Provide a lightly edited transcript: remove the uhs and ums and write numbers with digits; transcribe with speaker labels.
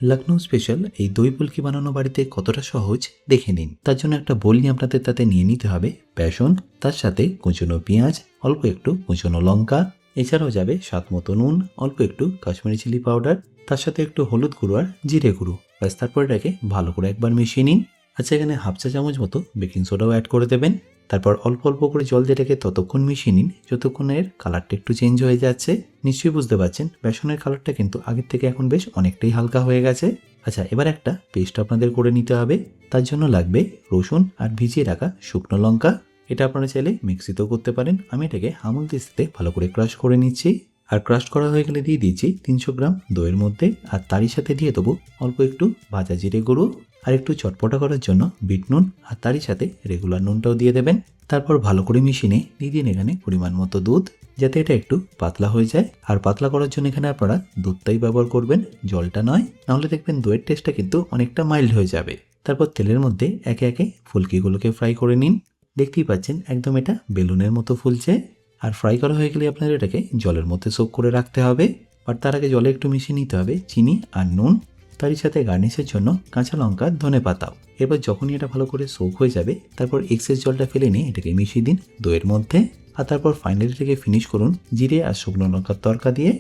Speaker 1: Lucknow special এই দই ফুলকি বানানো বাড়িতে কতটা সহজ দেখে নিন। তার জন্য একটা বোল নিয়ে আপনাদের তাতে নিয়ে নিতে হবে বেসন, তার সাথে কুচনো পেঁয়াজ, অল্প একটু কুচনো লঙ্কা, এছাড়াও যাবে স্বাদ মতো নুন, অল্প একটু কাশ্মীরি চিলি পাউডার, তার সাথে একটু হলুদ গুঁড়ো আর জিরে গুঁড়ো। ব্যাস, তারপর এটাকে ভালো করে একবার মিশিয়ে নিন। আচ্ছা, এখানে হাফ চা চামচ মতো বেকিং সোডাও অ্যাড করে দেবেন। তারপর অল্প অল্প করে জল দিয়ে এটাকে ততক্ষণ মিশিয়ে নিন যতক্ষণের কালারটা একটু চেঞ্জ হয়ে যাচ্ছে। নিশ্চয়ই বুঝতে পারছেন বেসনের কালারটা কিন্তু আগের থেকে এখন বেশ অনেকটাই হালকা হয়ে গেছে। আচ্ছা, এবার একটা পেস্ট আপনাদের করে নিতে হবে। তার জন্য লাগবে রসুন আর ভিজিয়ে রাখা শুকনো লঙ্কা। এটা আপনারা চাইলে মিক্সিতেও করতে পারেন। আমি এটাকে আমুল দিস্তাতে ভালো করে ক্রাশ করে নিচ্ছি। আর ক্রাশ করা হয়ে গেলে দিয়ে দিয়েছি 300 গ্রাম দইয়ের মধ্যে। আর তারই সাথে দিয়ে দেবো অল্প একটু ভাজা জিরে গুঁড়ো আর একটু চটপটা করার জন্য বিট নুন, আর তারই সাথে রেগুলার নুনটাও দিয়ে দেবেন। তারপর ভালো করে মিশিয়ে দিয়ে দিন এখানে পরিমাণ মতো দুধ, যাতে এটা একটু পাতলা হয়ে যায়। আর পাতলা করার জন্য এখানে আপনারা দুধটাই ব্যবহার করবেন, জলটা নয়, নাহলে দেখবেন দইয়ের টেস্টটা কিন্তু অনেকটা মাইল্ড হয়ে যাবে। তারপর তেলের মধ্যে একে একে ফুলকিগুলোকে ফ্রাই করে নিন। দেখতেই পাচ্ছেন একদম এটা বেলুনের মতো ফুলছে। আর ফ্রাই করা হয়ে গেলে আপনাদের এটাকে জলের মধ্যে সোক করে রাখতে হবে। আর তার আগে জলে একটু মিশিয়ে নিতে হবে চিনি আর নুন, তারই সাথে গার্নিশের জন্য কাঁচা লঙ্কা, ধনে পাতাও। এবার যখনই এটা ভালো করে সোক হয়ে যাবে তারপর এক্সেস জলটা ফেলে নিয়ে এটাকে মিশিয়ে দিন দইয়ের মধ্যে। আর তারপর ফাইনালি এটাকে ফিনিশ করুন জিরে আর শুকনো লঙ্কার তড়কা দিয়ে।